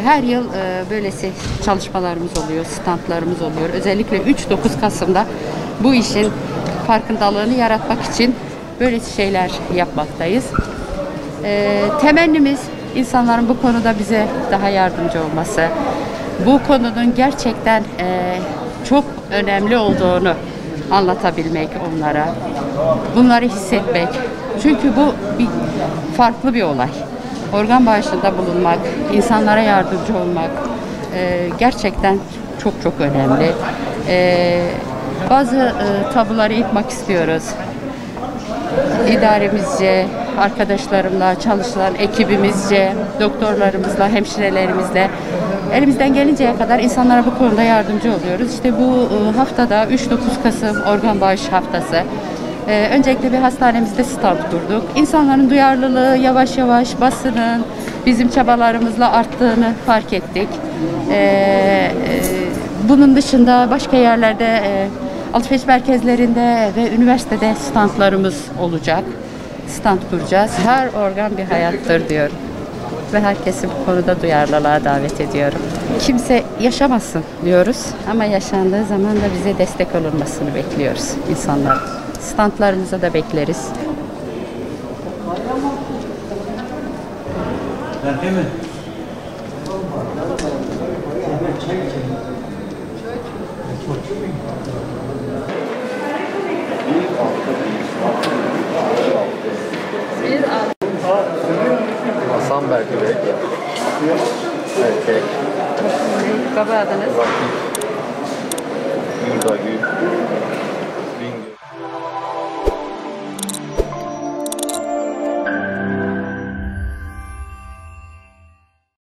Her yıl böylesi çalışmalarımız oluyor, standlarımız oluyor. Özellikle 3-9 Kasım'da bu işin farkındalığını yaratmak için böyle şeyler yapmaktayız. Temennimiz insanların bu konuda bize daha yardımcı olması, bu konunun gerçekten çok önemli olduğunu anlatabilmek onlara, bunları hissetmek. Çünkü bu farklı bir olay. Organ bağışında bulunmak, insanlara yardımcı olmak gerçekten çok çok önemli. Bazı tabuları yıkmak istiyoruz. İdaremizce, arkadaşlarımla, çalışılan ekibimizce, doktorlarımızla, hemşirelerimizle elimizden gelinceye kadar insanlara bu konuda yardımcı oluyoruz. İşte bu haftada 3-9 Kasım Organ Bağış Haftası. Öncelikle bir hastanemizde stand kurduk. İnsanların duyarlılığı yavaş yavaş basının bizim çabalarımızla arttığını fark ettik. Bunun dışında başka yerlerde alışveriş merkezlerinde ve üniversitede standlarımız olacak. Stand kuracağız. Her organ bir hayattır diyorum. Ve herkesi bu konuda duyarlılığa davet ediyorum. Kimse yaşamasın diyoruz ama yaşandığı zaman da bize destek olunmasını bekliyoruz insanlar. Standlarımıza da bekleriz. Hasan Berkebek. Erkek. Baba adınız? Yurda Gül.